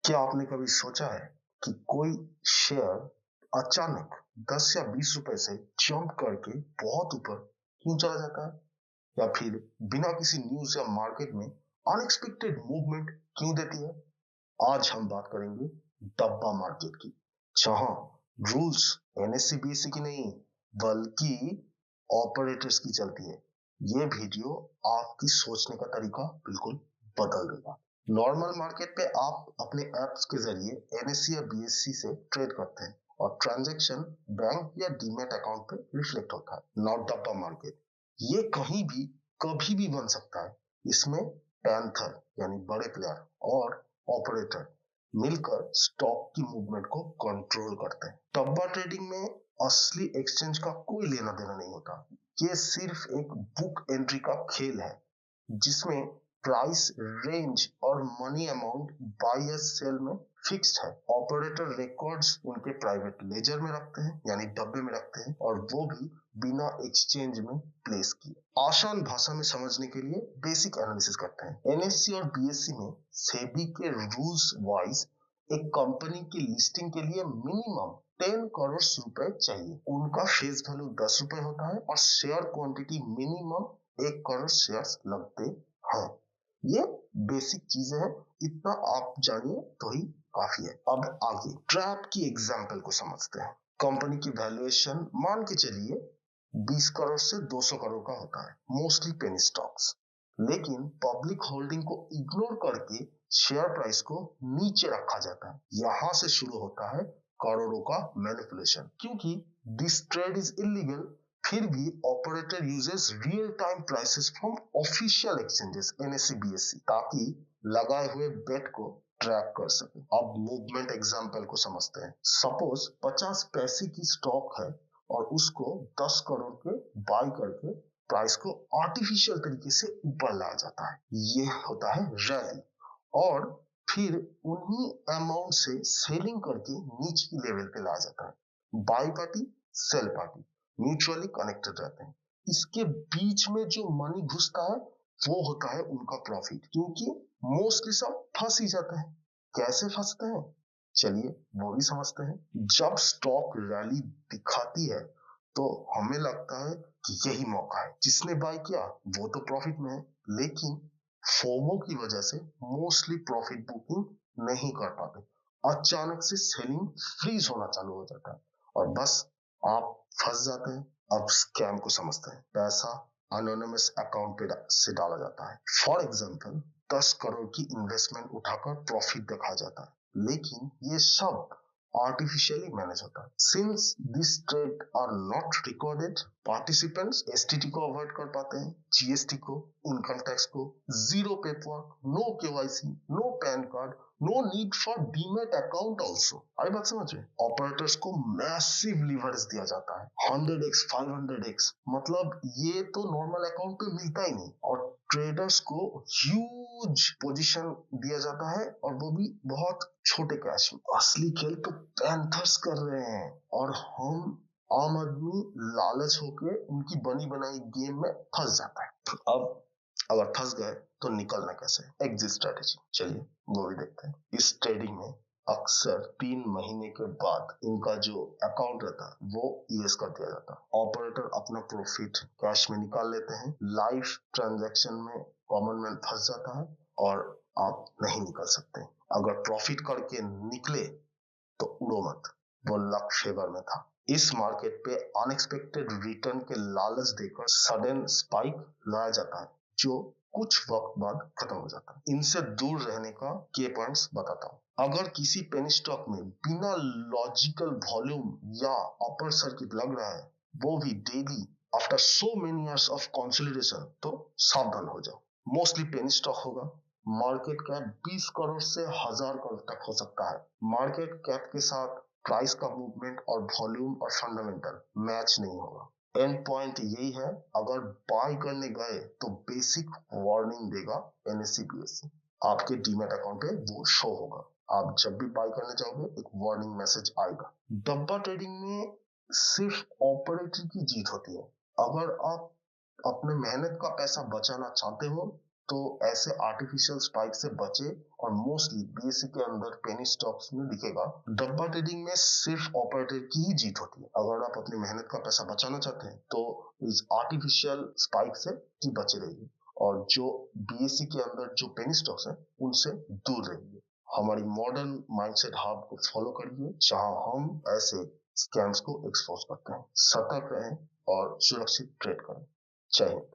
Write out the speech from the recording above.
क्या आपने कभी सोचा है कि कोई शेयर अचानक 10 या 20 रुपए से जंप करके बहुत ऊपर क्यों चला जाता है? या फिर बिना किसी न्यूज़ या मार्केट में अनएक्सपेक्टेड मूवमेंट क्यों देती है? आज हम बात करेंगे डब्बा मार्केट की, जहां रूल्स एनएससी बीएससी की नहीं बल्कि ऑपरेटर्स की चलती है। ये वीडियो आपकी सोचने का तरीका बिल्कुल बदल देगा। नॉर्मल मार्केट पे आप अपने ऐप्स के जरिए एनएससी या बीएससी से ट्रेड करते हैं और ट्रांजैक्शन बैंक या डीमैट अकाउंट पे रिफ्लेक्ट होता है। नॉट डब्बा मार्केट, ये कहीं भी कभी भी बन सकता है। इसमें पैंथर यानी बड़े प्लेयर और ऑपरेटर मिलकर स्टॉक की मूवमेंट को कंट्रोल करते हैं। डब्बा ट्रेडिंग में असली एक्सचेंज का कोई लेना देना नहीं होता। ये सिर्फ एक बुक एंट्री का खेल है जिसमें प्राइस रेंज और मनी अमाउंट बाय या सेल में फिक्स्ड है। ऑपरेटर रिकॉर्ड्स उनके प्राइवेट लेजर में रखते हैं यानी डब्बे में रखते हैं और वो भी बिना एक्सचेंज में प्लेस किए। आसान भाषा में समझने के लिए बेसिक एनालिसिस करते हैं। एनएससी और बीएससी में सेबी के रूल्स वाइज एक कंपनी की लिस्टिंग के लिए मिनिमम 10 करोड़ रुपए चाहिए। उनका फेस वैल्यू 10 रुपए होता है और share quantity minimum 1 crore shares लगते हैं। ये बेसिक चीजें हैं, इतना आप जानिए तो ही काफी है। अब आगे ट्रैप की एग्जांपल को समझते हैं। कंपनी की वैल्यूएशन मान के चलिए 20 करोड़ से 200 करोड़ का होता है, मोस्टली पेनी स्टॉक्स। लेकिन पब्लिक होल्डिंग को इग्नोर करके शेयर प्राइस को नीचे रखा जाता है। यहां से शुरू होता है करोड़ों का मैनिपुलेशन। क्योंकि दिस ट्रेड इज इलीगल, फिर भी operator uses real time prices from official exchanges NSC BSc ताकि लगाए हुए बेट को ट्रैक कर सके। अब मूवमेंट एग्जांपल को समझते हैं। सपोज 50 पैसे की स्टॉक है और उसको 10 करोड़ के बाय करके प्राइस को आर्टिफिशियल तरीके से ऊपर लाया जाता है। ये होता है रैली। और फिर उन्हीं अमाउंट से सेलिंग करके नीचे की लेवल पे लाया जाता है। Buy party sell party mutually connected रहते हैं। इसके बीच में जो मनी घुसता है वो होता है उनका प्रॉफिट, क्योंकि मोस्टली सब फंस ही जाते हैं। कैसे फंसते हैं चलिए वो भी समझते हैं। जब स्टॉक रैली दिखाती है तो हमें लगता है कि यही मौका है। जिसने बाय किया वो तो प्रॉफिट में है, लेकिन फोमो की वजह से मोस्टली प्रॉफिट बुकिंग नहीं कर पाते। अचानक से सेलिंग फ्रीज होना चालू हो जाता है और बस आप फंस जाते हैं। अब स्कैम को समझते हैं। पैसा अनोनिमस अकाउंट पे से डाला जाता है। फॉर एग्जांपल 10 करोड़ की इन्वेस्टमेंट उठाकर प्रॉफिट दिखाया जाता है, लेकिन ये सब आर्टिफिशियली मैनेज होता है। Since this trade are not recorded, participants STT को अवॉइड कर पाते हैं, जीएसटी को, इनकम टैक्स को, zero paperwork, no KYC, no PAN card, no need for demat account also. आई बात समझ रहे? ऑपरेटर्स को मैसिव लीवरेज दिया जाता है, 100x 500x। मतलब ये तो नॉर्मल अकाउंट पे मिलता ही नहीं। और ट्रेडर्स को ह्यूज पोजीशन दिया जाता है और वो भी बहुत छोटे कैश में। असली खेल तो पैंथर्स कर रहे हैं और हम आम आदमी लालच होके उनकी बनी बनाई गेम में फंस जाता है। अब अगर फंस गए तो निकलना कैसे? एग्जिट स्ट्रेटेजी, चलिए वो भी देखते हैं। इस ट्रेडिंग में अक्सर 3 महीने के बाद इनका जो अकाउंट रहता है वो ईएस कर दिया जाता है। ऑपरेटर अपना प्रॉफिट कैश में निकाल लेते हैं। लाइव ट्रांजैक्शन में कॉमन मैन फंस जाता है और आप नहीं निकल सकते। अगर प्रॉफिट करके निकले तो उड़ो मत, वो लक फेवर में था। इस मार्केट पे अनएक्सपेक्टेड रिटर्न के लालच देकर सडन स्पाइक लाया जाता है जो कुछ वक्त बाद खत्म हो जाता है। इनसे दूर रहने का की पॉइंट्स बताता हूँ। अगर किसी पेनी स्टॉक में बिना लॉजिकल वॉल्यूम या अपर सर्किट लग रहा है, वो भी daily after so many years of consolidation, तो सावधान हो जाओ। मोस्टली पेनी स्टॉक होगा। मार्केट कैप 20 करोड़ से 1000 करोड़ तक हो सकता है। मार्केट कैप के साथ प्राइस का मूवमेंट और वॉल्यूम और फंडामेंटल मैच नहीं होगा। एंड पॉइंट यही है, अगर बाय करने गए तो बेसिक वार्निंग देगा एनएससी बीएससी। आपके डीमैट अकाउंट पे वो शो होगा। आप जब भी बाय करने जाओगे एक वार्निंग मैसेज आएगा। डब्बा ट्रेडिंग में सिर्फ ऑपरेटर की जीत होती है। अगर आप अपने मेहनत का पैसा बचाना चाहते हो तो ऐसे आर्टिफिशियल स्पाइक से बचे और मोस्टली बीएससी के अंदर पेनी स्टॉक्स में दिखेगा डब्बा ट्रेडिंग में सिर्फ ऑपरेटर की ही जीत होती है। अगर आप अपनी मेहनत का पैसा बचाना चाहते हैं तो इस आर्टिफिशियल स्पाइक से ही बचे रहिए और जो बीएससी के अंदर जो पेनी स्टॉक्स हैं उनसे दूर रहिए। हमारी मॉडर्न माइंडसेट हब को फॉलो करिए जहां हम ऐसे स्कैम्स को एक्सपोज करते हैं। सतर्क रहें और सुरक्षित ट्रेड करें। जय हिंद।